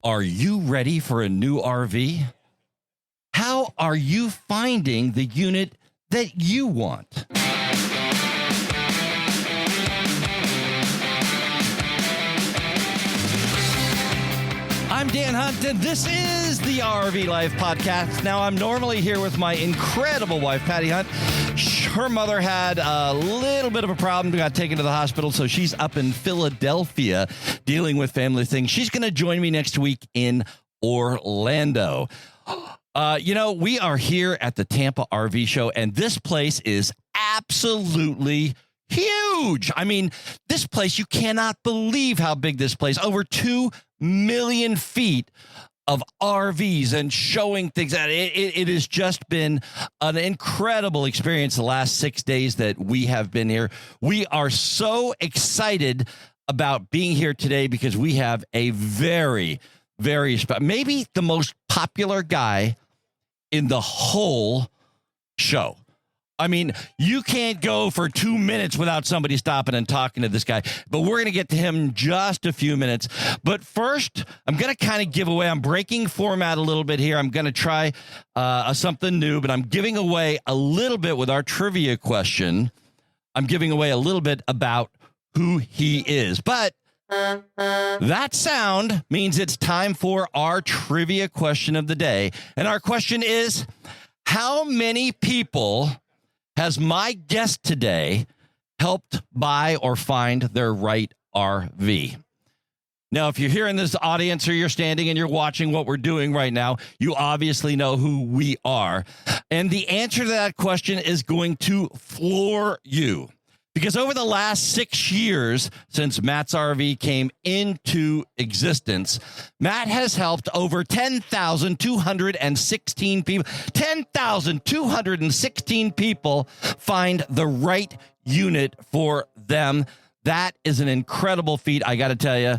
Are you ready for a new RV? How are you finding the unit that you want? I'm Dan Hunt, and this is the RV Life Podcast. Now, I'm normally here with my incredible wife, Patty Hunt. Her mother had a little bit of a problem, got taken to the hospital, so she's up in Philadelphia dealing with family things. She's going to join me next week in Orlando. We are here at the Tampa RV Show, and this place is absolutely huge. I mean, this place, you cannot believe how big this place, over 2 million feet of RVs and showing things. It has just been an incredible experience the last 6 days that we have been here. We are so excited about being here today because we have a very, maybe the most popular guy in the whole show. I mean, you can't go for 2 minutes without somebody stopping and talking to this guy, but we're going to get to him in just a few minutes. But first, I'm going to kind of give away, I'm breaking format a little bit here. I'm going to try something new, but I'm giving away a little bit with our trivia question. I'm giving away a little bit about who he is, but that sound means it's time for our trivia question of the day. And our question is, how many people has my guest today helped buy or find their right RV? Now, if you're here in this audience or you're standing and you're watching what we're doing right now, you obviously know who we are. And the answer to that question is going to floor you. Because over the last 6 years since Matt's RV came into existence, Matt has helped over 10,216 people, 10,216 people find the right unit for them. That is an incredible feat. I got to tell you,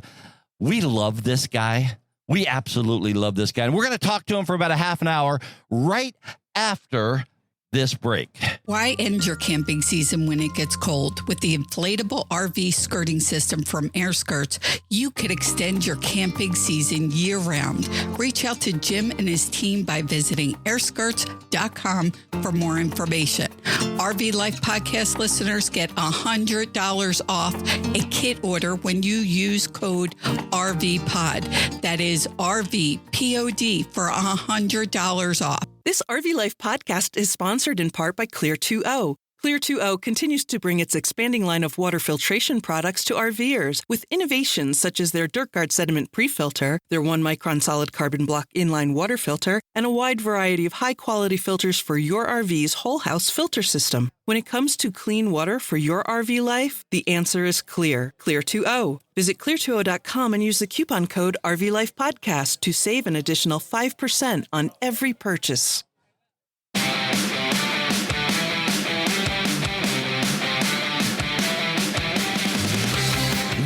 we love this guy. We absolutely love this guy. And we're going to talk to him for about a half an hour right after this break. Why end your camping season when it gets cold? With the inflatable RV skirting system from Air Skirts, you could extend your camping season year-round. Reach out to Jim and his team by visiting airskirts.com for more information. RV Life Podcast listeners get $100 off a kit order when you use code RVPOD. That is RVPOD for $100 off. This RV Life podcast is sponsored in part by Clear 2O. Clear 2O continues to bring its expanding line of water filtration products to RVers with innovations such as their DirtGuard sediment pre-filter, their 1-micron solid carbon block inline water filter, and a wide variety of high-quality filters for your RV's whole house filter system. When it comes to clean water for your RV life, the answer is clear. Clear 2O. Visit clear20.com and use the coupon code RVLifePodcast to save an additional 5% on every purchase.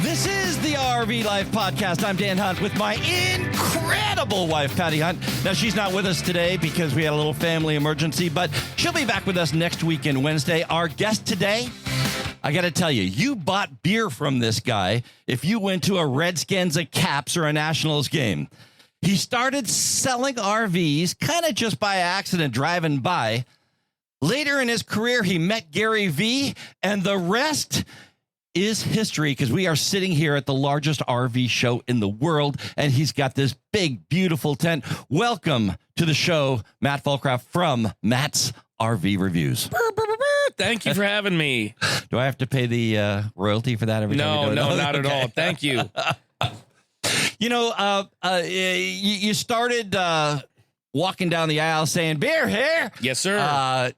This is the RV Life Podcast. I'm Dan Hunt with my incredible wife, Patty Hunt. Now, she's not with us today because we had a little family emergency, but she'll be back with us next week and Wednesday. Our guest today, I got to tell you, you bought beer from this guy if you went to a Redskins, a Caps, or a Nationals game. He started selling RVs kind of just by accident, driving by. Later in his career, he met Gary Vee, and the rest is history, because we are sitting here at the largest RV show in the world, and he's got this big, beautiful tent. Welcome to the show, Matt Foxcroft from Matt's RV Reviews. Thank you for having me. Do I have to pay the royalty for that every time? No, not at all. Thank you. You started walking down the aisle saying, "Beer here." Yes, sir.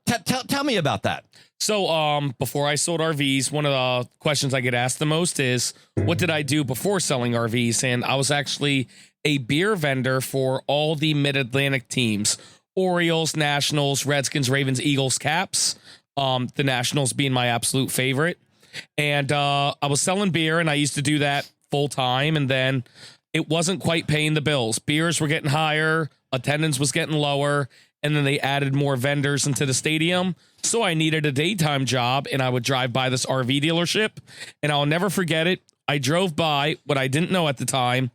Tell me about that. So before I sold RVs, one of the questions I get asked the most is, what did I do before selling RVs? And I was actually a beer vendor for all the Mid-Atlantic teams: Orioles, Nationals, Redskins, Ravens, Eagles, Caps. The Nationals being my absolute favorite. And I was selling beer, and I used to do that full time. And then it wasn't quite paying the bills. Beers were getting higher, attendance was getting lower, and then they added more vendors into the stadium. So I needed a daytime job, and I would drive by this RV dealership, and I'll never forget it. I drove by what I didn't know at the time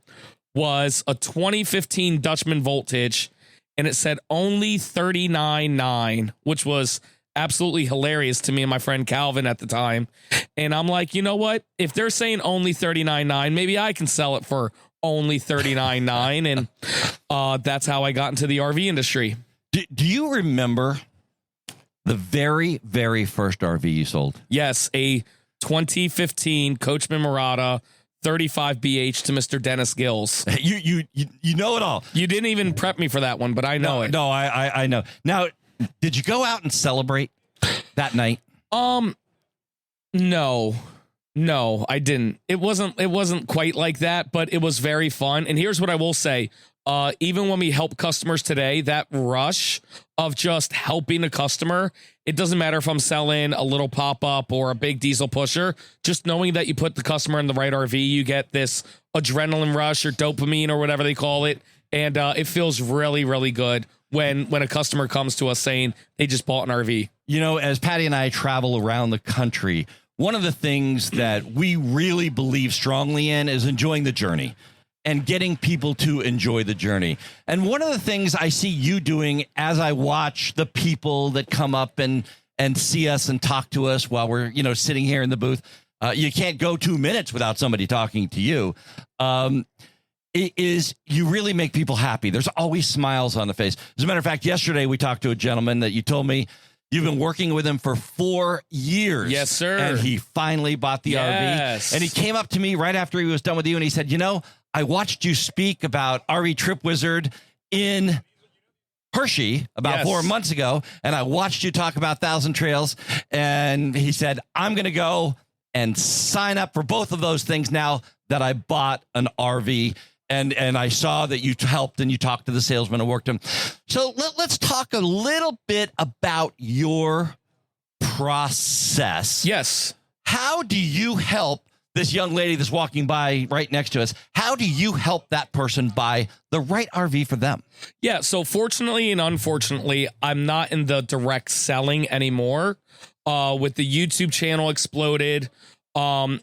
was a 2015 Dutchman Voltage, and it said only 39.9, which was absolutely hilarious to me and my friend Calvin at the time. And I'm like, you know what? If they're saying only 39.9, maybe I can sell it for only 39.9. And that's how I got into the RV industry. Do you remember the very, very first RV you sold? Yes, a 2015 Coachman Murata 35 BH to Mr. Dennis Gills. You know it all. You didn't even prep me for that one, but I know it. No, I know. Now, did you go out and celebrate that night? No, I didn't. It wasn't quite like that, but it was very fun. And here's what I will say. Even when we help customers today, that rush of just helping a customer, it doesn't matter if I'm selling a little pop-up or a big diesel pusher, just knowing that you put the customer in the right RV, you get this adrenaline rush or dopamine or whatever they call it. And it feels really, really good when a customer comes to us saying they just bought an RV. You know, as Patty and I travel around the country, one of the things that we really believe strongly in is enjoying the journey and getting people to enjoy the journey. And one of the things I see you doing as I watch the people that come up and see us and talk to us while we're, sitting here in the booth, you can't go 2 minutes without somebody talking to you. You really make people happy. There's always smiles on the face. As a matter of fact, yesterday we talked to a gentleman that you told me you've been working with him for 4 years. Yes, sir. And he finally bought the RV. And he came up to me right after he was done with you, and he said, I watched you speak about RV Trip Wizard in Hershey about 4 months ago, and I watched you talk about Thousand Trails, and he said, I'm going to go and sign up for both of those things now that I bought an RV. And I saw that you helped and you talked to the salesman and worked him. So let's talk a little bit about your process. Yes. How do you help this young lady that's walking by right next to us? How do you help that person buy the right RV for them? Yeah. So fortunately and unfortunately, I'm not in the direct selling anymore. With the YouTube channel exploded, I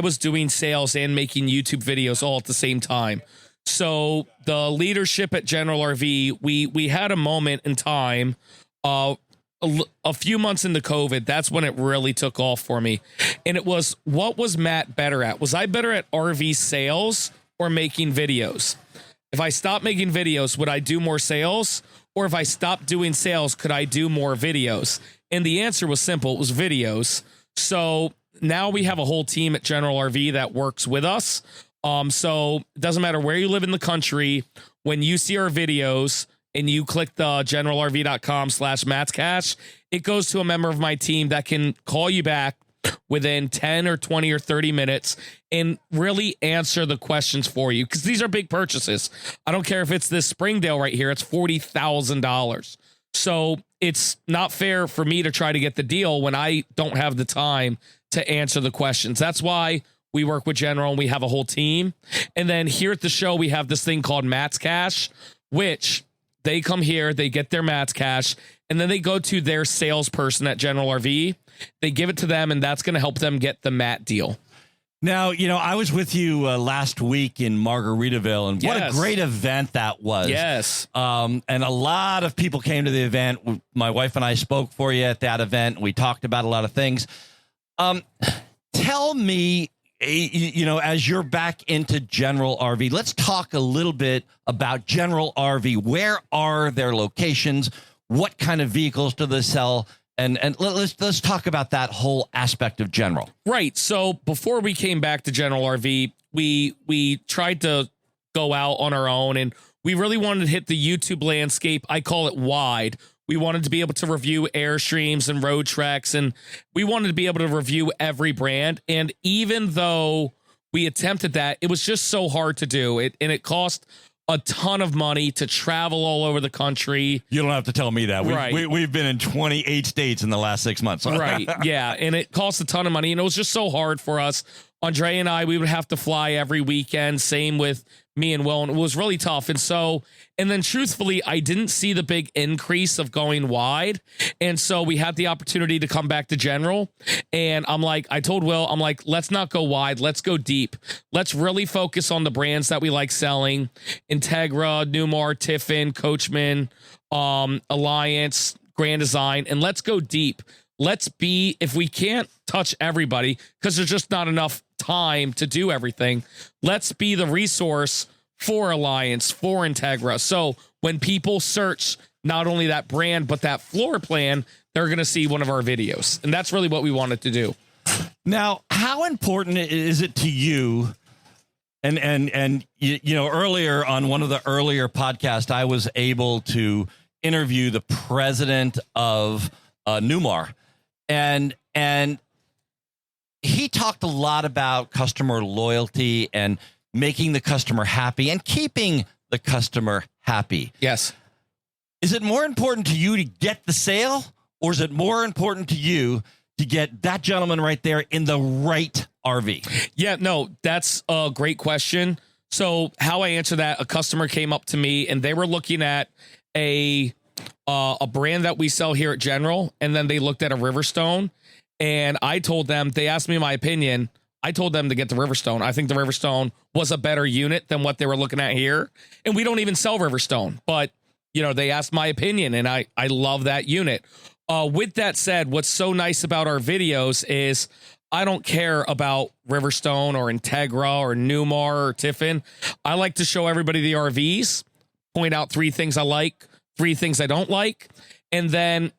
was doing sales and making YouTube videos all at the same time. So the leadership at General RV, we had a moment in time, a few months into COVID. That's when it really took off for me. And it was, what was Matt better at? Was I better at RV sales or making videos? If I stopped making videos, would I do more sales? Or if I stopped doing sales, could I do more videos? And the answer was simple. It was videos. So now we have a whole team at General RV that works with us. So it doesn't matter where you live in the country. When you see our videos and you click the generalrv.com/MattsCash, it goes to a member of my team that can call you back within 10 or 20 or 30 minutes and really answer the questions for you. Because these are big purchases. I don't care if it's this Springdale right here. It's $40,000. So it's not fair for me to try to get the deal when I don't have the time to answer the questions. That's why we work with General and we have a whole team. And then here at the show, we have this thing called Matt's Cash, which they come here, they get their Matt's Cash, and then they go to their salesperson at General RV. They give it to them, and that's going to help them get the Matt deal. Now, I was with you last week in Margaritaville, and what a great event that was. Yes. And a lot of people came to the event. My wife and I spoke for you at that event. We talked about a lot of things. Tell me, as you're back into General RV, let's talk a little bit about General RV. Where are their locations? What kind of vehicles do they sell? And let's talk about that whole aspect of General. Right. So before we came back to General RV, we tried to go out on our own, and we really wanted to hit the YouTube landscape. I call it wide. We wanted to be able to review Airstreams and Road Treks, and we wanted to be able to review every brand. And even though we attempted that, it was just so hard to do. It cost a ton of money to travel all over the country. You don't have to tell me that. We've been in 28 states in the last 6 months. Right. Yeah. And it cost a ton of money. And it was just so hard for us. Andre and I, we would have to fly every weekend. Same with me and Will, and it was really tough. And then truthfully, I didn't see the big increase of going wide. And so we had the opportunity to come back to general. And I told Will, let's not go wide. Let's go deep. Let's really focus on the brands that we like selling. Integra, Newmar, Tiffin, Coachman, Alliance, Grand Design. And let's go deep. If we can't touch everybody, because there's just not enough time to do everything, let's be the resource for Alliance, for Integra. So when people search not only that brand, but that floor plan, they're going to see one of our videos. And that's really what we wanted to do. Now, how important is it to you? And you know, earlier on one of the earlier podcasts, I was able to interview the president of Newmar. And he talked a lot about customer loyalty and making the customer happy and keeping the customer happy. Yes. Is it more important to you to get the sale, or is it more important to you to get that gentleman right there in the right RV? Yeah, no, that's a great question. So how I answer that, a customer came up to me and they were looking at a brand that we sell here at General, and then they looked at a Riverstone, and I told them, they asked me my opinion. I told them to get the Riverstone. I think the Riverstone was a better unit than what they were looking at here. And we don't even sell Riverstone, but you know, they asked my opinion, and I love that unit. With that said, what's so nice about our videos is I don't care about Riverstone or Integra or Newmar or Tiffin. I like to show everybody the RVs, point out 3 things I like, 3 things I don't like, and then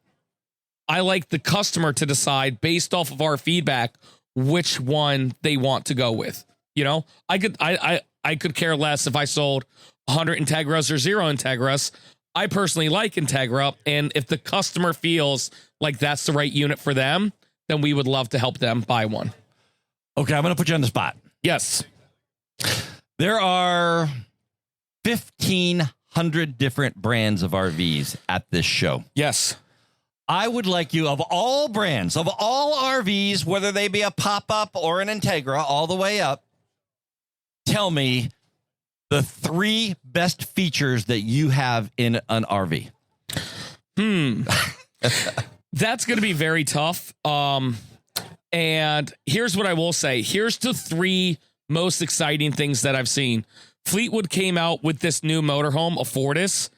I like the customer to decide based off of our feedback which one they want to go with. You know, I could care less if I sold 100 Integras or 0 Integras. I personally like Integra, and if the customer feels like that's the right unit for them, then we would love to help them buy one. Okay, I'm going to put you on the spot. Yes. There are 1,500 different brands of RVs at this show. Yes. I would like you, of all brands, of all RVs, whether they be a pop-up or an Integra, all the way up, tell me the 3 best features that you have in an RV. That's going to be very tough. And here's what I will say. Here's the 3 most exciting things that I've seen. Fleetwood came out with this new motorhome, a Fortis,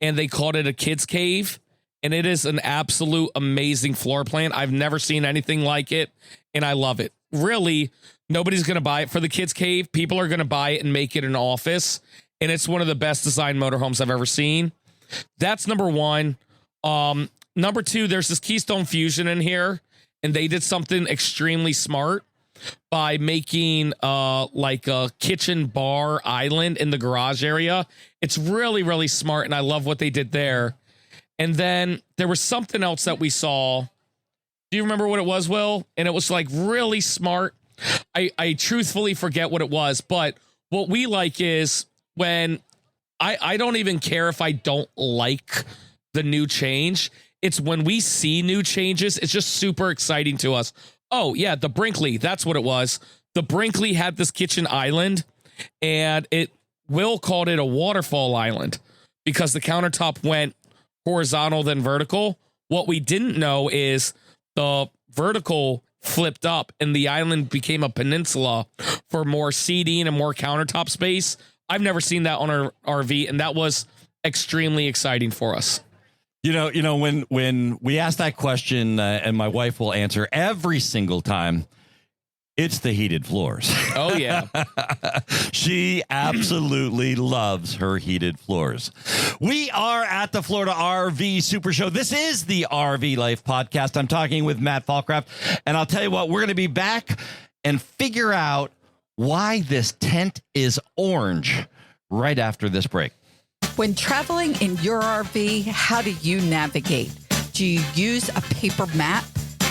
and they called it a kids cave. And it is an absolute amazing floor plan. I've never seen anything like it, and I love it. Really, nobody's going to buy it for the kids cave. People are going to buy it and make it an office. And it's one of the best designed motorhomes I've ever seen. That's number 1. Number 2, there's this Keystone Fusion in here, and they did something extremely smart by making like a kitchen bar island in the garage area. It's really, really smart, and I love what they did there. And then there was something else that we saw. Do you remember what it was, Will? And it was like really smart. I truthfully forget what it was, but what we like is when I don't even care if I don't like the new change. It's when we see new changes, it's just super exciting to us. Oh, yeah, the Brinkley, that's what it was. The Brinkley had this kitchen island, and Will called it a waterfall island because the countertop went horizontal then vertical. What we didn't know is the vertical flipped up and the island became a peninsula for more seating and more countertop space. I've never seen that on our RV, and that was extremely exciting for us. You know, when we ask that question, and my wife will answer every single time, it's the heated floors. Oh, yeah. She absolutely loves her heated floors. We are at the Florida RV Super Show. This is the RV Life Podcast. I'm talking with Matt Foxcroft, and I'll tell you what, we're going to be back and figure out why this tent is orange right after this break. When traveling in your RV, how do you navigate? Do you use a paper map,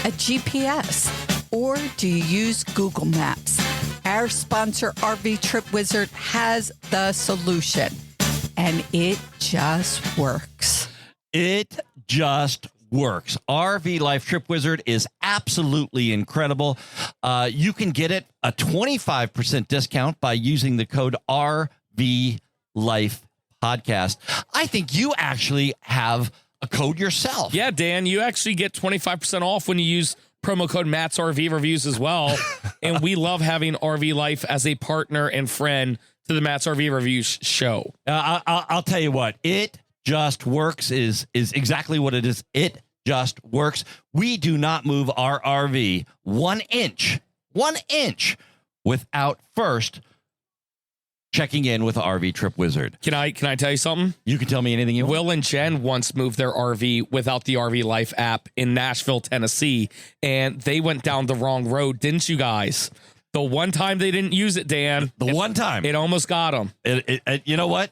a GPS, or do you use Google Maps? Our sponsor, RV Trip Wizard, has the solution, and it just works. It just works. RV Life Trip Wizard is absolutely incredible. You can get it a 25% discount by using the code RV Life podcast. I think you actually have a code yourself. Yeah, Dan, you actually get 25% off when you use promo code Matt's RV Reviews as well. And we love having RV Life as a partner and friend to the Matt's RV Reviews show. I'll tell you what, it just works is exactly what it is. It just works. We do not move our RV 1 inch without first checking in with RV Trip Wizard. Can I tell you something? You can tell me anything you want. Will and Jen once moved their RV without the RV Life app in Nashville, Tennessee, and they went down the wrong road, didn't you guys? The one time they didn't use it, Dan. One time. It almost got them. You know what?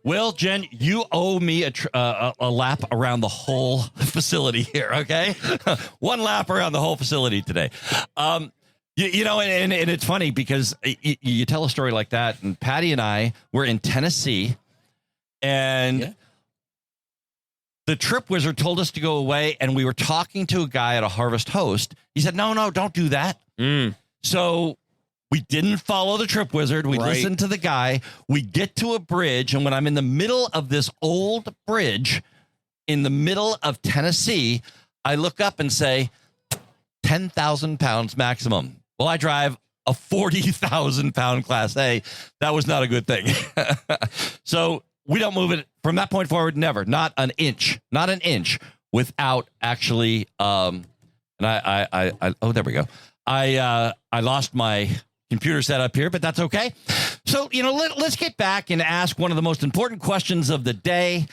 Will, Jen, you owe me a lap around the whole facility here, okay? One lap around the whole facility today. You know, and it's funny because you tell a story like that, and Patty and I were in Tennessee, and the Trip Wizard told us to go away, and we were talking to a guy at a Harvest Host. He said, no, don't do that. So we didn't follow the Trip Wizard. We listened to the guy. We get to a bridge, and when I'm in the middle of this old bridge in the middle of Tennessee, I look up and say, 10,000 pounds maximum. Well, I drive a 40,000 pound Class A. That was not a good thing. So we don't move it from that point forward. Never, not an inch without actually. And oh, there we go. I lost my computer setup here, but that's okay. So, you know, let's get back and ask one of the most important questions of the day.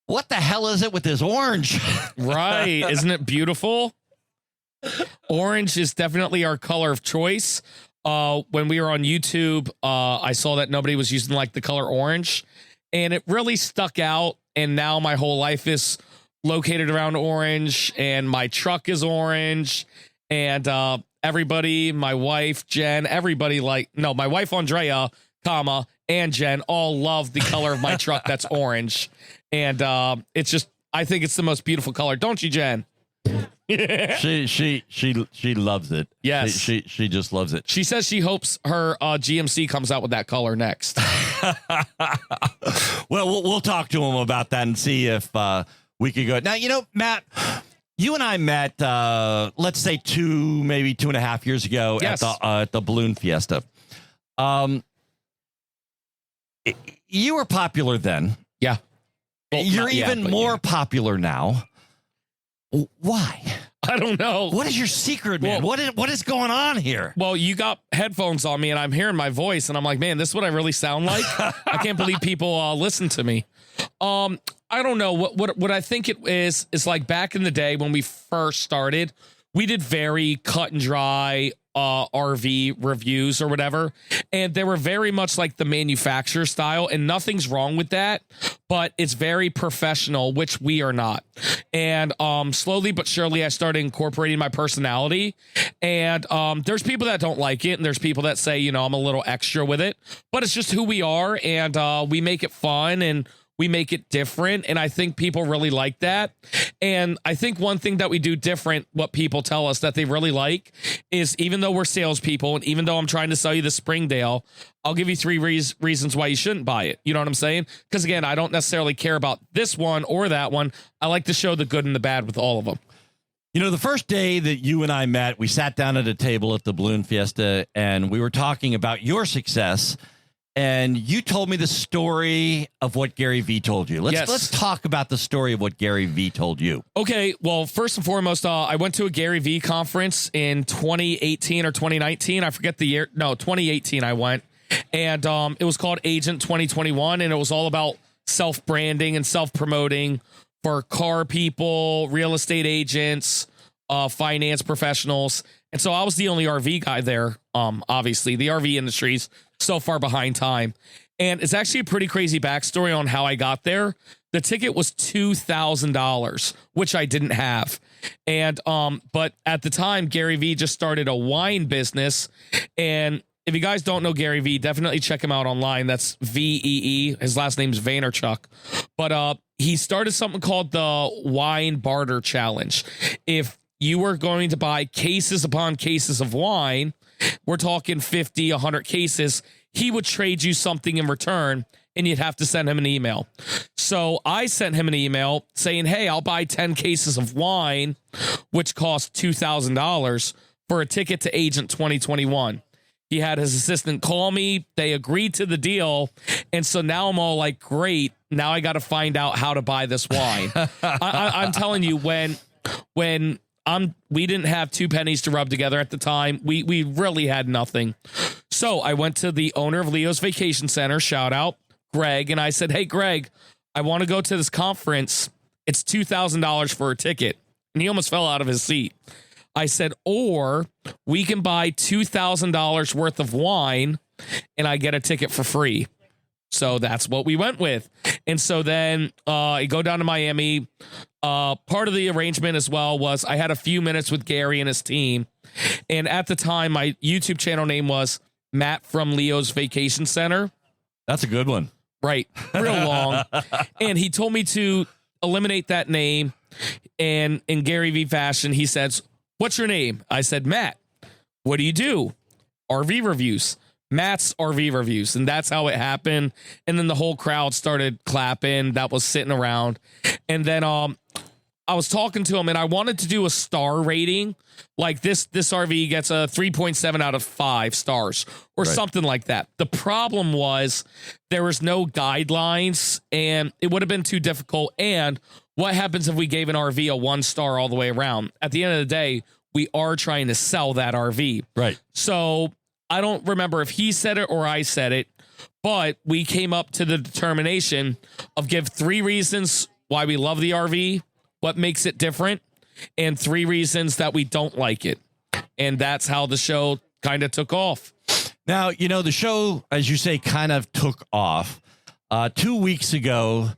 What the hell is it with this orange? Right. Isn't it beautiful? Orange is definitely our color of choice. When we were on YouTube, I saw that nobody was using like the color orange, and it really stuck out. And now my whole life is located around orange, and my truck is orange, and everybody, my wife, Jen, everybody my wife, Andrea, and Jen all love the color of my truck that's orange. And it's just, I think it's the most beautiful color. Don't you, Jen? She loves it. Yes. She just loves it. She says she hopes her GMC comes out with that color next. Well, we'll talk to him about that and see if we could go. Now, you know, Matt, you and I met, let's say maybe 2.5 years ago at the Balloon Fiesta. You were popular then. Yeah. Well, you're even more popular now. Why? I don't know. What is your secret, man? What is going on here? Well, you got headphones on me and I'm hearing my voice and I'm like, man, this is what I really sound like. I can't believe people listen to me. I don't know what I think it is like back in the day when we first started, we did very cut and dry RV reviews or whatever, and they were very much like the manufacturer style, and nothing's wrong with that, but it's very professional, which we are not. And slowly but surely I started incorporating my personality, and there's people that don't like it, and there's people that say, you know, I'm a little extra with it, but it's just who we are, and we make it fun and we make it different, and I think people really like that. And I think one thing that we do different, what people tell us that they really like, is even though we're salespeople, and even though I'm trying to sell you the Springdale, I'll give you 3 reasons why you shouldn't buy it. You know what I'm saying? Because again, I don't necessarily care about this one or that one. I like to show the good and the bad with all of them. You know, the first day that you and I met, we sat down at a table at the Balloon Fiesta, and we were talking about your success. And you told me the story of what Gary Vee told you. Let's talk about the story of what Gary Vee told you. Okay. Well, first and foremost, I went to a Gary Vee conference in 2018 or 2019. I forget the year. No, 2018 I went. And it was called Agent 2021. And it was all about self-branding and self-promoting for car people, real estate agents, finance professionals. And so I was the only RV guy there. Obviously, the RV industry's so far behind time. And it's actually a pretty crazy backstory on how I got there. The ticket was $2,000, which I didn't have. And but at the time, Gary Vee just started a wine business. And if you guys don't know Gary Vee, definitely check him out online. That's VEE. His last name's Vaynerchuk. But he started something called the Wine Barter Challenge. If you were going to buy cases upon cases of wine, we're talking 50, 100 cases, he would trade you something in return, and you'd have to send him an email. So I sent him an email saying, hey, I'll buy 10 cases of wine, which cost $2,000 for a ticket to Agent 2021. He had his assistant call me. They agreed to the deal. And so now I'm all like, great. Now I got to find out how to buy this wine. I'm telling you, when we didn't have 2 pennies to rub together at the time, we really had nothing. So I went to the owner of Leo's Vacation Center, shout out Greg, and I said, hey, Greg, I want to go to this conference. It's $2,000 for a ticket. And he almost fell out of his seat. I said, or we can buy $2,000 worth of wine and I get a ticket for free. So that's what we went with. And so then I go down to Miami. Part of the arrangement as well was I had a few minutes with Gary and his team. And at the time, my YouTube channel name was Matt from Leo's Vacation Center. That's a good one. Right. Real long. And he told me to eliminate that name. And in Gary V fashion, he says, what's your name? I said, Matt. What do you do? RV reviews. Matt's RV reviews. And that's how it happened. And then the whole crowd started clapping that was sitting around. And then I was talking to him and I wanted to do a star rating. Like this RV gets a 3.7 out of 5 stars or something like that. The problem was there was no guidelines and it would have been too difficult. And what happens if we gave an RV a 1 star all the way around? At the end of the day, we are trying to sell that RV. Right. So I don't remember if he said it or I said it, but we came up to the determination of give 3 reasons why we love the RV, what makes it different, and 3 reasons that we don't like it. And that's how the show kind of took off. Now, you know, the show, as you say, kind of took off. 2 weeks ago,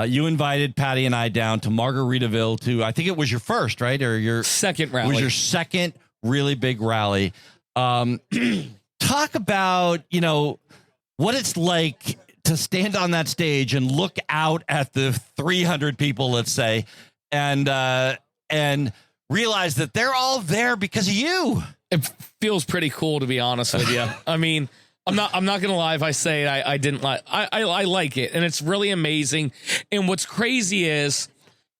you invited Patty and I down to Margaritaville to, I think it was your first, right? Or your second rally. It was your second really big rally. Talk about, you know, what it's like to stand on that stage and look out at the 300 people, let's say, and realize that they're all there because of you. It feels pretty cool, to be honest with you. I mean, I'm not gonna lie if I say I didn't like. I like it, and it's really amazing. And what's crazy is,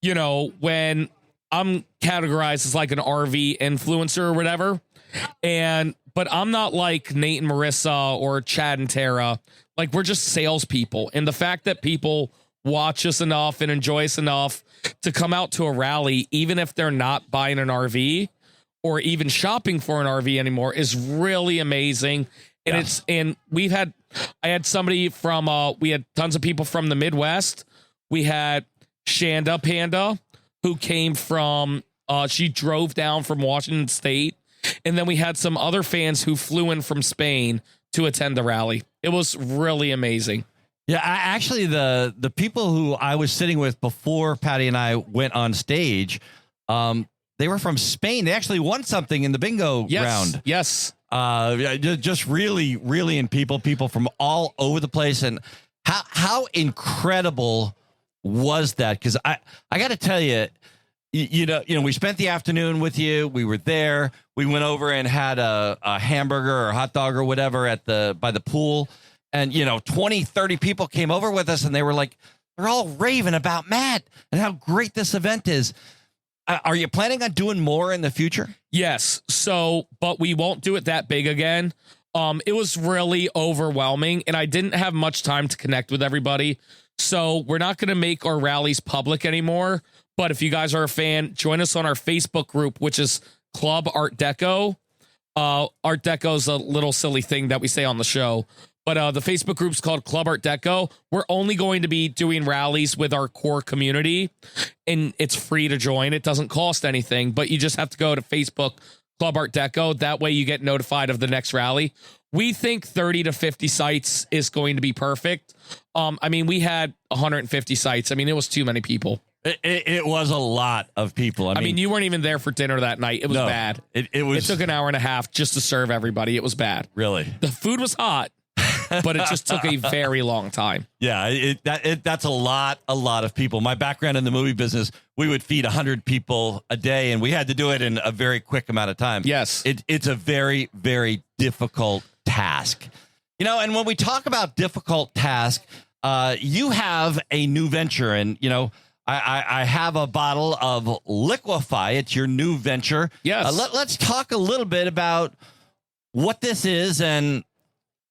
you know, when I'm categorized as like an RV influencer or whatever, but I'm not like Nate and Marissa or Chad and Tara. Like, we're just salespeople, and the fact that people watch us enough and enjoy us enough to come out to a rally, even if they're not buying an RV or even shopping for an RV anymore, is really amazing. And I had somebody from, we had tons of people from the Midwest. We had Shanda Panda, who came from, she drove down from Washington State. And then we had some other fans who flew in from Spain to attend the rally. It was really amazing. Yeah, actually, the people who I was sitting with before Patty and I went on stage, they were from Spain. They actually won something in the bingo round. Yes. Just really, really in people from all over the place. And how incredible was that? Because I got to tell you, you know, we spent the afternoon with you. We were there. We went over and had a hamburger or hot dog or whatever by the pool. And, you know, 20, 30 people came over with us and they were like, they're all raving about Matt and how great this event is. Are you planning on doing more in the future? Yes. So, but we won't do it that big again. It was really overwhelming and I didn't have much time to connect with everybody. So we're not going to make our rallies public anymore. But if you guys are a fan, join us on our Facebook group, which is Club Art Deco. Art Deco is a little silly thing that we say on the show. But the Facebook group's called Club Art Deco. We're only going to be doing rallies with our core community. And it's free to join. It doesn't cost anything. But you just have to go to Facebook Club Art Deco. That way you get notified of the next rally. We think 30 to 50 sites is going to be perfect. I mean, we had 150 sites. I mean, it was too many people. It was a lot of people. I mean, you weren't even there for dinner that night. It was bad. It took an hour and a half just to serve everybody. It was bad. Really? The food was hot, but it just took a very long time. Yeah, that's a lot of people. My background in the movie business, we would feed 100 people a day, and we had to do it in a very quick amount of time. Yes. It's a very, very difficult task. And when we talk about difficult task, you have a new venture, and I have a bottle of Liquefy. It's your new venture. Yes. Let's talk a little bit about what this is and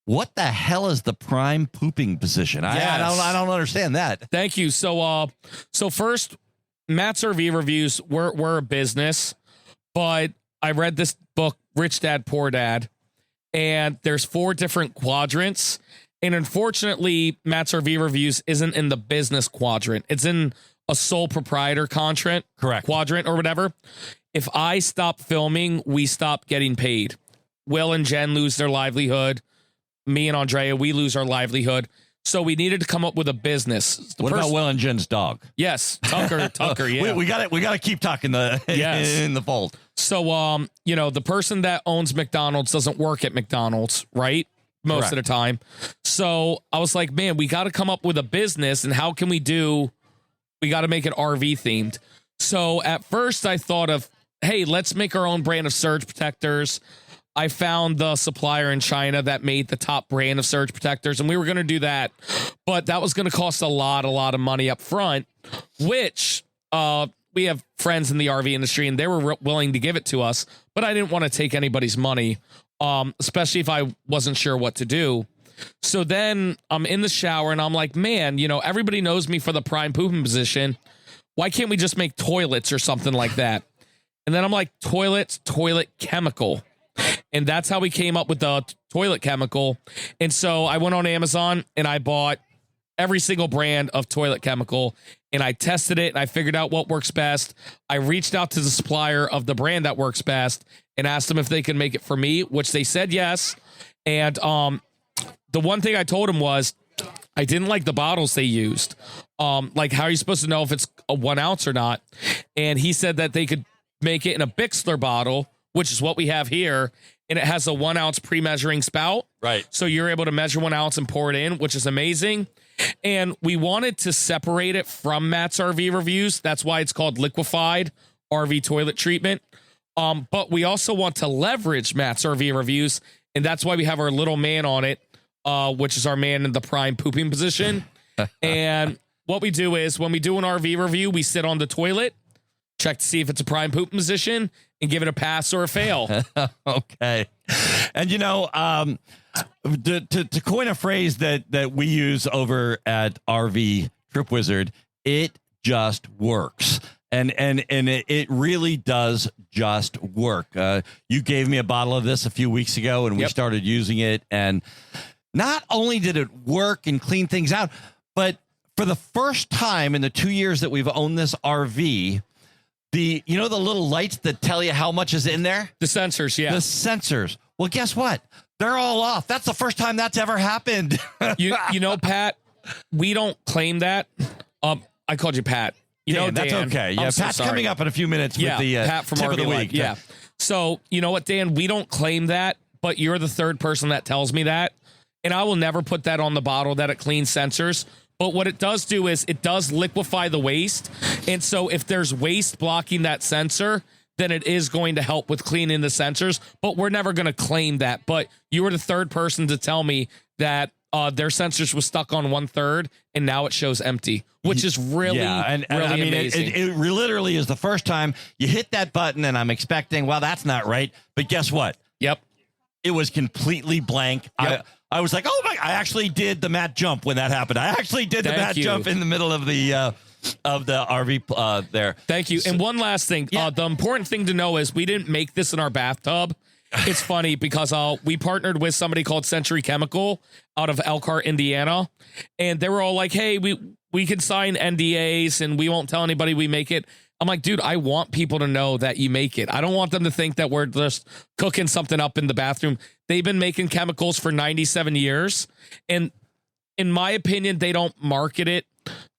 what the hell is the prime pooping position. I don't understand that. Thank you. So first, Matt's RV Reviews. We're a business, but I read this book, Rich Dad Poor Dad, and there's 4 different quadrants. And unfortunately, Matt's RV Reviews isn't in the business quadrant. It's in a sole proprietor quadrant or whatever. If I stop filming, we stop getting paid. Will and Jen lose their livelihood. Me and Andrea, we lose our livelihood. So we needed to come up with a business. What about Will and Jen's dog? Yes, Tucker. Yeah, we got to keep talking in the fold. So the person that owns McDonald's doesn't work at McDonald's, right? Most of the time. So I was like, man, we got to come up with a business, and how can we got to make it RV themed. So at first I thought of, hey, let's make our own brand of surge protectors. I found the supplier in China that made the top brand of surge protectors, and we were going to do that, but that was going to cost a lot of money up front, which we have friends in the RV industry, and they were willing to give it to us, but I didn't want to take anybody's money, especially if I wasn't sure what to do. So then I'm in the shower, and I'm like, man, everybody knows me for the prime pooping position. Why can't we just make toilets or something like that? And then I'm like, toilet chemical. And that's how we came up with the toilet chemical. And so I went on Amazon and I bought every single brand of toilet chemical, and I tested it and I figured out what works best. I reached out to the supplier of the brand that works best and asked them if they could make it for me, which they said yes. And the one thing I told them was I didn't like the bottles they used. Like, how are you supposed to know if it's a 1 ounce or not? And he said that they could make it in a Bixler bottle, which is what we have here, and it has a 1 ounce pre-measuring spout. Right. So you're able to measure 1 ounce and pour it in, which is amazing. And we wanted to separate it from Matt's RV Reviews. That's why it's called Liquefied RV Toilet Treatment. But we also want to leverage Matt's RV Reviews, and that's why we have our little man on it, which is our man in the prime pooping position. And what we do is when we do an RV review, we sit on the toilet, check to see if it's a prime pooping position, and give it a pass or a fail. Okay. And, to coin a phrase that we use over at RV Trip Wizard, it just works. And it really does just work. You gave me a bottle of this a few weeks ago, and we started using it. And not only did it work and clean things out, but for the first time in the 2 years that we've owned this RV, the little lights that tell you how much is in there? The sensors, yeah. The sensors. Well, guess what? They're all off. That's the first time that's ever happened. Pat, we don't claim that. I called you Pat. Dan, that's okay. Yeah, Pat's coming up in a few minutes with the Pat from tip RV of the Life. week. Yeah. So, you know what, Dan? We don't claim that, but you're the third person that tells me that. And I will never put that on the bottle that it cleans sensors. But what it does do is it does liquefy the waste. And so if there's waste blocking that sensor, then it is going to help with cleaning the sensors. But we're never going to claim that. But you were the third person to tell me that their sensors was stuck on 1/3 and now it shows empty, which is really, really amazing. It literally is the first time you hit that button and I'm expecting, well, that's not right. But guess what? Yep. It was completely blank. Yep. I was like, oh my, I actually did the Matt jump when that happened. I actually did the Matt jump in the middle of the RV there. Thank you. So, and one last thing, the important thing to know is we didn't make this in our bathtub. It's funny because we partnered with somebody called Century Chemical out of Elkhart, Indiana. And they were all like, hey, we can sign NDAs and we won't tell anybody we make it. I'm like, dude, I want people to know that you make it. I don't want them to think that we're just cooking something up in the bathroom. They've been making chemicals for 97 years. And in my opinion, they don't market it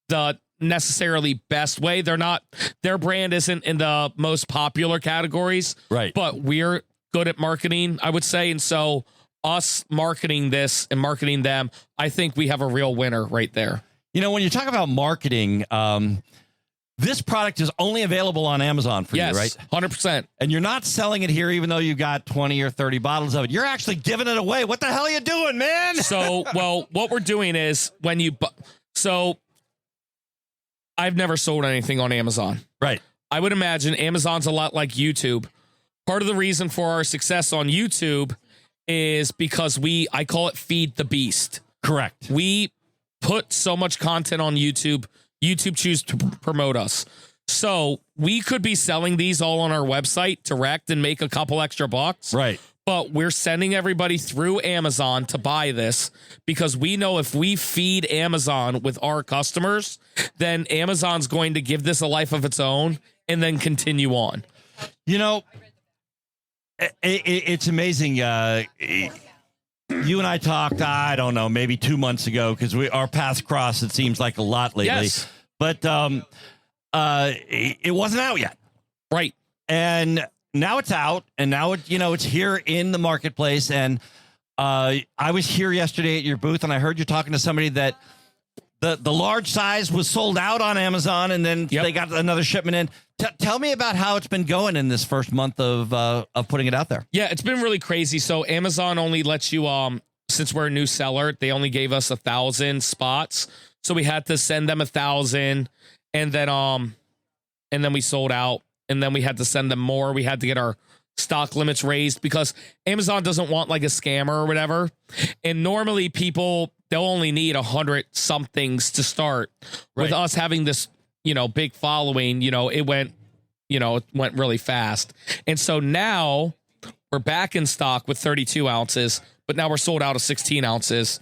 the necessarily best way. Their brand isn't in the most popular categories. Right. But we're good at marketing, I would say. And so us marketing this and marketing them, I think we have a real winner right there. When you talk about marketing, This product is only available on Amazon for you, right? 100%. And you're not selling it here, even though you got 20 or 30 bottles of it. You're actually giving it away. What the hell are you doing, man? So, well, what we're doing is when you, so I've never sold anything on Amazon. Right. I would imagine Amazon's a lot like YouTube. Part of the reason for our success on YouTube is because I call it feed the beast. Correct. We put so much content on YouTube. YouTube choose to promote us. So we could be selling these all on our website direct and make a couple extra bucks. Right. But we're sending everybody through Amazon to buy this because we know if we feed Amazon with our customers, then Amazon's going to give this a life of its own and then continue on. You know, it's amazing. You and I talked, I don't know, maybe 2 months ago because our paths crossed. It seems like a lot lately. Yes. But it wasn't out yet. Right. And now it's out, and now it's here in the marketplace. And I was here yesterday at your booth, and I heard you talking to somebody that the large size was sold out on Amazon, and then they got another shipment in. Tell me about how it's been going in this first month of putting it out there. Yeah, it's been really crazy. So Amazon only lets you, since we're a new seller, they only gave us 1,000 spots. So we had to send them 1,000, and then we sold out, and then we had to send them more. We had to get our stock limits raised because Amazon doesn't want like a scammer or whatever. And normally they'll only need 100 somethings to start. With us having this, big following, it went really fast. And so now we're back in stock with 32 ounces, but now we're sold out of 16 ounces.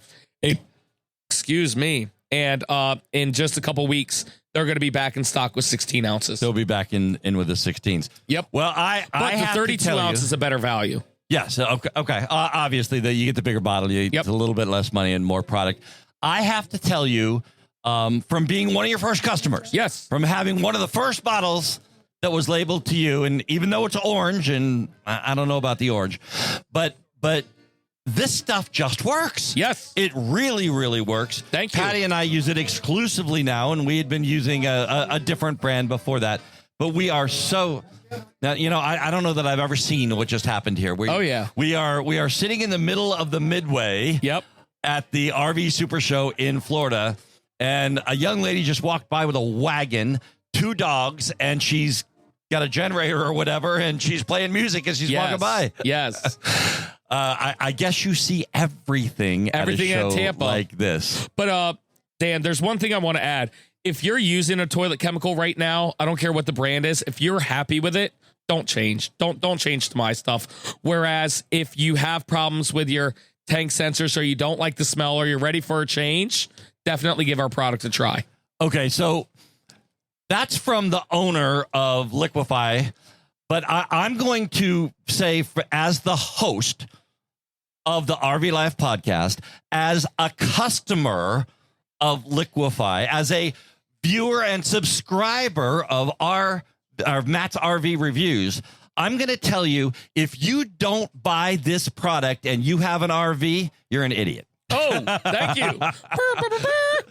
Excuse me. And in just a couple weeks, they're going to be back in stock with 16 ounces. They'll be back in with the 16s. Yep. Well, but the 32 ounce is a better value. Yes. Okay. Obviously, you get the bigger bottle. You get a little bit less money and more product. I have to tell you, from being one of your first customers. Yes. From having one of the first bottles that was labeled to you, and even though it's orange, and I don't know about the orange, but this stuff just works. Yes. It really, really works. Thank you. Patty and I use it exclusively now, and we had been using a different brand before that. But we are so... Now, I don't know that I've ever seen what just happened here. We are sitting in the middle of the Midway at the RV Super Show in Florida, and a young lady just walked by with a wagon, 2 dogs, and she's got a generator or whatever, and she's playing music as she's walking by. Yes. I guess you see everything at a show at Tampa like this. But Dan, there's one thing I want to add. If you're using a toilet chemical right now, I don't care what the brand is. If you're happy with it, don't change. Don't change to my stuff. Whereas if you have problems with your tank sensors or you don't like the smell or you're ready for a change, definitely give our product a try. Okay, so that's from the owner of Liquify, but I'm going to say, as the host of the RV Life podcast, as a customer of Liquify, as a viewer and subscriber of our Matt's RV reviews, I'm going to tell you, if you don't buy this product and you have an RV, you're an idiot. Oh, thank you.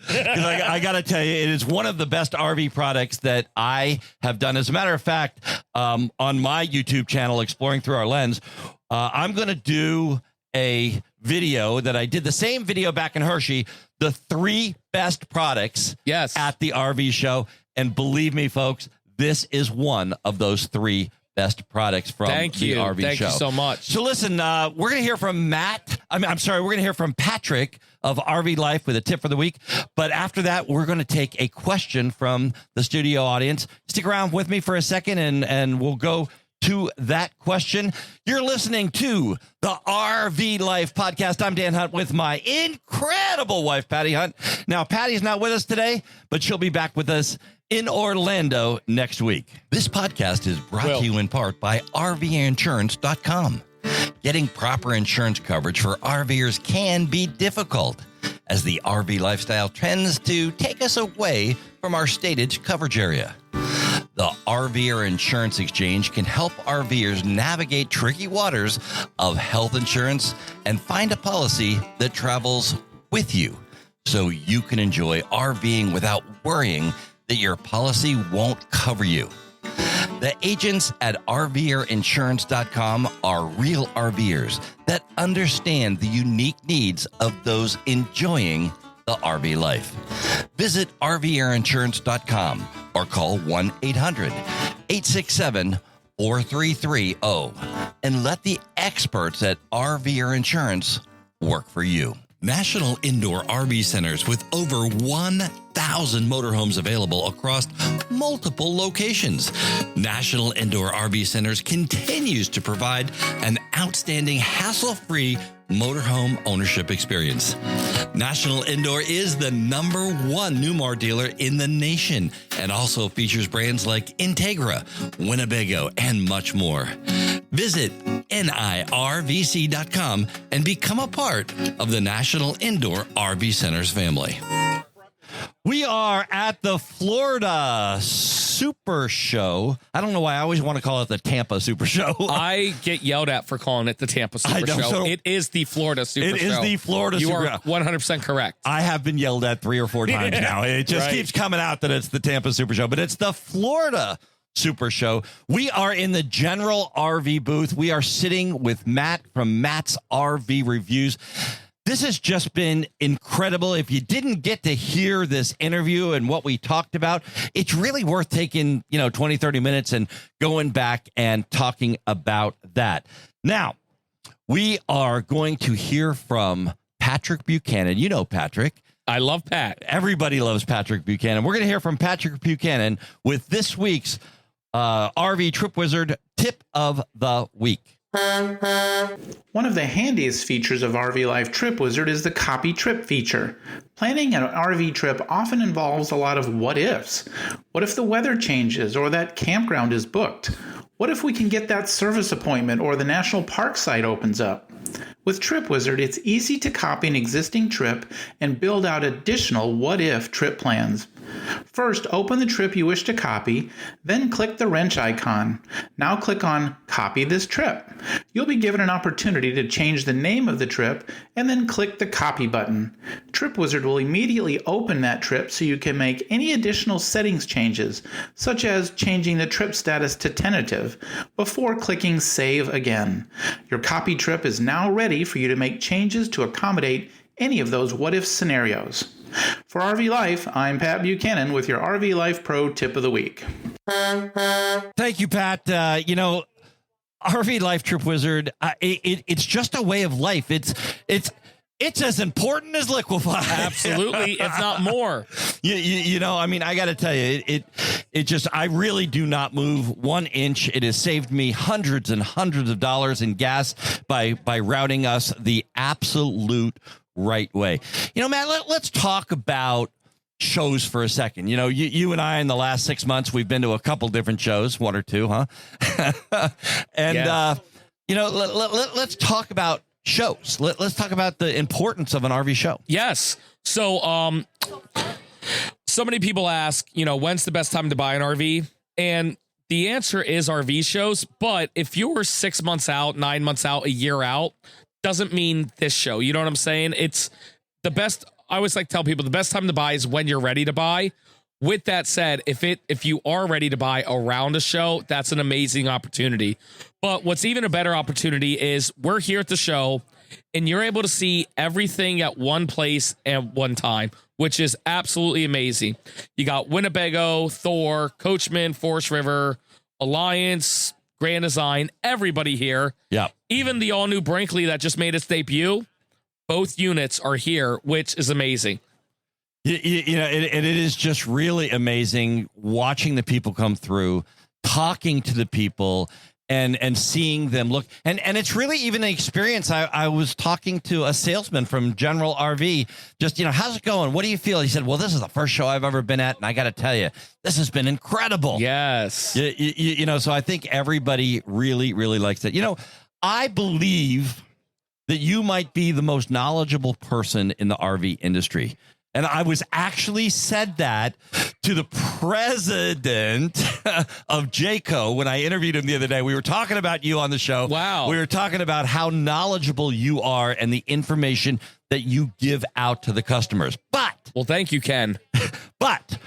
Because I got to tell you, it is one of the best RV products that I have done. As a matter of fact, on my YouTube channel, Exploring Through Our Lens, I'm going to do a video that I did, the same video back in Hershey, the 3 best products at the RV show. And believe me, folks, this is one of those 3 best products from the RV show. Thank you so much. So listen, we're going to hear from we're going to hear from Patrick of RV Life with a tip for the week. But after that, we're going to take a question from the studio audience. Stick around with me for a second and we'll go to that question. You're listening to the RV Life podcast. I'm Dan Hunt with my incredible wife, Patty Hunt. Now, Patty's not with us today, but she'll be back with us in Orlando next week. This podcast is brought to you in part by RVinsurance.com. Getting proper insurance coverage for RVers can be difficult, as the RV lifestyle tends to take us away from our stated coverage area. The RVer Insurance Exchange can help RVers navigate tricky waters of health insurance and find a policy that travels with you, so you can enjoy RVing without worrying that your policy won't cover you. The agents at RVerinsurance.com are real RVers that understand the unique needs of those enjoying the RV life. Visit RVerinsurance.com or call 1-800-867-4330 and let the experts at RVer Insurance work for you. National Indoor RV Centers with over 1,000 motorhomes available across multiple locations. National Indoor RV Centers continues to provide an outstanding hassle-free motorhome ownership experience. National Indoor is the #1 Newmar dealer in the nation and also features brands like Integra, Winnebago, and much more. Visit NIRVC.com and become a part of the National Indoor RV Centers family. We are at the Florida Super Show. I don't know why I always want to call it the Tampa Super Show. I get yelled at for calling it the Tampa Super Show. So it is the Florida Super Show. It is the Florida Super Show. You are 100% correct. I have been yelled at 3 or 4 times now. It just keeps coming out that it's the Tampa Super Show, but it's the Florida Super Show. We are in the general RV booth. We are sitting with Matt from Matt's RV Reviews. This has just been incredible. If you didn't get to hear this interview and what we talked about, it's really worth taking, 20, 30 minutes and going back and talking about that. Now, we are going to hear from Patrick Buchanan. You know Patrick. I love Pat. Everybody loves Patrick Buchanan. We're going to hear from Patrick Buchanan with this week's RV Trip Wizard Tip of the Week. One of the handiest features of RV Life Trip Wizard is the copy trip feature. Planning an RV trip often involves a lot of what ifs. What if the weather changes or that campground is booked? What if we can get that service appointment or the national park site opens up? With Trip Wizard, it's easy to copy an existing trip and build out additional what-if trip plans. First, open the trip you wish to copy, then click the wrench icon. Now click on Copy this trip. You'll be given an opportunity to change the name of the trip and then click the Copy button. Trip Wizard will immediately open that trip so you can make any additional settings changes, such as changing the trip status to tentative, before clicking Save again. Your copy trip is now ready for you to make changes to accommodate any of those what-if scenarios. For RV Life, I'm Pat Buchanan with your RV Life Pro Tip of the Week. Thank you, Pat. RV Life Trip Wizard, it's just a way of life. It's as important as liquefy. Absolutely, if not more. I got to tell you, I really do not move 1 inch. It has saved me hundreds and hundreds of dollars in gas by routing us the absolute right way. Matt, let's talk about shows for a second. You and I in the last 6 months, we've been to a couple different shows, 1 or 2, huh? And, yes. Let's talk about shows. Let's talk about the importance of an RV show. Yes. So, so many people ask, when's the best time to buy an RV? And the answer is RV shows. But if you're 6 months out, 9 months out, a year out, doesn't mean this show. You know what I'm saying? It's the best. I always like to tell people the best time to buy is when you're ready to buy. With that said, if you are ready to buy around a show, that's an amazing opportunity. But what's even a better opportunity is we're here at the show and you're able to see everything at one place at one time, which is absolutely amazing. You got Winnebago, Thor, Coachman, Forest River, Alliance, Grand Design, everybody here. Yeah. Even the all-new Brinkley that just made its debut, both units are here, which is amazing. It is just really amazing watching the people come through, talking to the people, and seeing them look. And it's really even an experience. I was talking to a salesman from General RV, just, how's it going? What do you feel? He said, well, this is the first show I've ever been at, and I got to tell you, this has been incredible. Yes. So I think everybody really, really likes it. I believe that you might be the most knowledgeable person in the RV industry. And I was actually said that to the president of Jayco when I interviewed him the other day. We were talking about you on the show. Wow. We were talking about how knowledgeable you are and the information that you give out to the customers. But well, thank you, Ken. But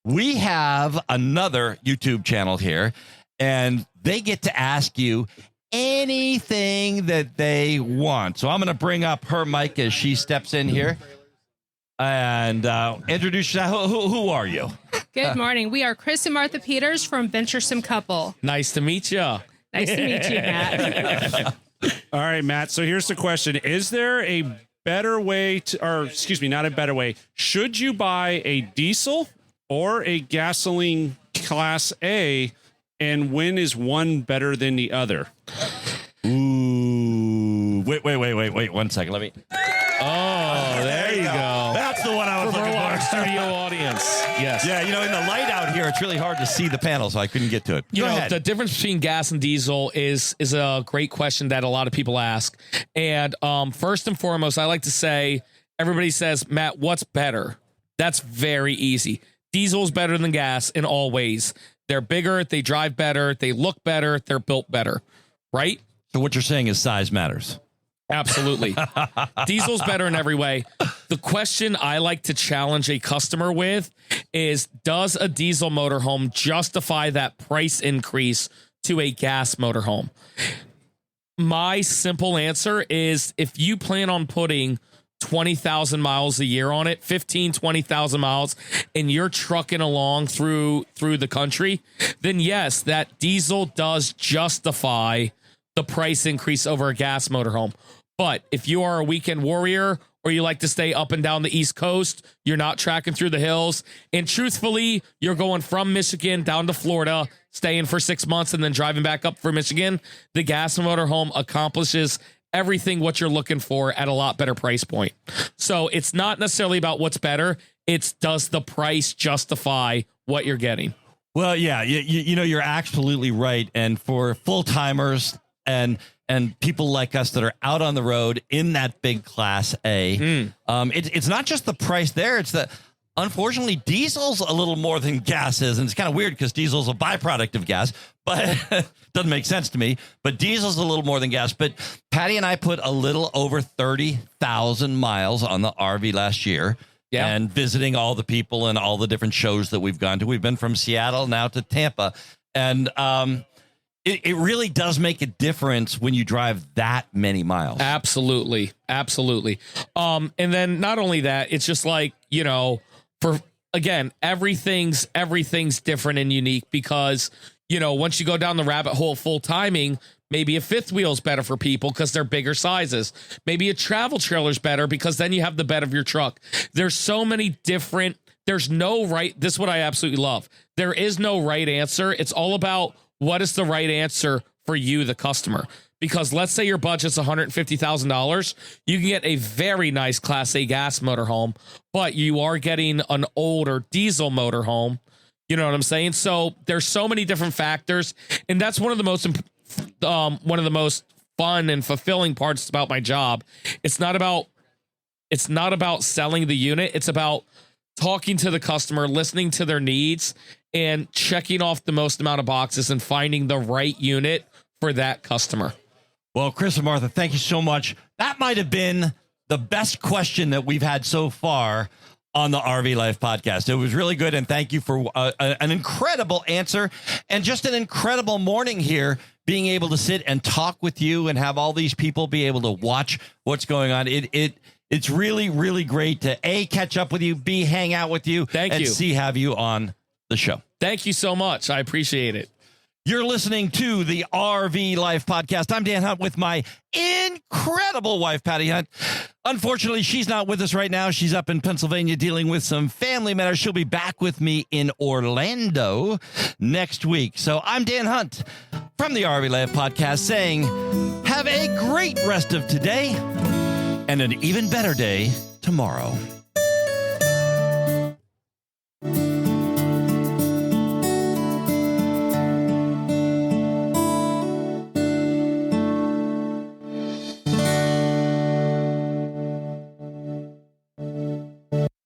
we have another YouTube channel here, and they get to ask you anything that they want. So I'm going to bring up her mic as she steps in here and introduce you. Who are you? Good morning. We are Chris and Martha Peters from Venturesome Couple. Nice to meet you. Nice to meet you, Matt. All right, Matt. So here's the question. Is there a better way to, or excuse me, not a better way. Should you buy a diesel or a gasoline Class A, and when is one better than the other? Ooh, wait 1 second. Let me. Oh, there you go. That's the one I was looking Our for. studio audience. Yes. Yeah, in the light out here, it's really hard to see the panel, so I couldn't get to it. You Go know, ahead. the difference between gas and diesel is a great question that a lot of people ask. And first and foremost, I like to say, everybody says, Matt, what's better? That's very easy. Diesel is better than gas in all ways. They're bigger, they drive better, they look better, they're built better, right? So what you're saying is size matters. Absolutely. Diesel's better in every way. The question I like to challenge a customer with is, does a diesel motorhome justify that price increase to a gas motorhome? My simple answer is, if you plan on putting 20,000 miles a year on it, 20,000 miles, and you're trucking along through the country, then yes, that diesel does justify the price increase over a gas motorhome. But if you are a weekend warrior, or you like to stay up and down the East Coast, you're not tracking through the hills, and truthfully, you're going from Michigan down to Florida, staying for 6 months and then driving back up for Michigan, the gas motorhome accomplishes everything what you're looking for at a lot better price point. So it's not necessarily about what's better. It's, does the price justify what you're getting? Well, yeah, you're absolutely right. And for full timers and people like us that are out on the road in that big Class A, it's not just the price there. It's that, unfortunately, diesel's a little more than gas is. And it's kind of weird because diesel's a byproduct of gas, but doesn't make sense to me. But diesel's a little more than gas. But Patty and I put a little over 30,000 miles on the RV last year. Yeah. And visiting all the people and all the different shows that we've gone to. We've been from Seattle now to Tampa. And it really does make a difference when you drive that many miles. Absolutely. Absolutely. And then not only that, it's just like, for, again, everything's different and unique because, once you go down the rabbit hole full timing, maybe a fifth wheel is better for people because they're bigger sizes. Maybe a travel trailer is better because then you have the bed of your truck. There's so many different, there's no right. This is what I absolutely love. There is no right answer. It's all about what is the right answer for you, the customer. Because let's say your budget's $150,000, you can get a very nice Class A gas motorhome, but you are getting an older diesel motorhome. You know what I'm saying? So there's so many different factors, and that's one of the most fun and fulfilling parts about my job. It's not about selling the unit. It's about talking to the customer, listening to their needs, and checking off the most amount of boxes and finding the right unit for that customer. Well, Chris and Martha, thank you so much. That might have been the best question that we've had so far on the RV Life podcast. It was really good, and thank you for an incredible answer and just an incredible morning here, being able to sit and talk with you and have all these people be able to watch what's going on. It's really, really great to A, catch up with you, B, hang out with you, and C, have you on the show. Thank you so much. I appreciate it. You're listening to the RV Life podcast. I'm Dan Hunt with my incredible wife, Patty Hunt. Unfortunately, she's not with us right now. She's up in Pennsylvania dealing with some family matters. She'll be back with me in Orlando next week. So I'm Dan Hunt from the RV Life podcast saying, have a great rest of today and an even better day tomorrow.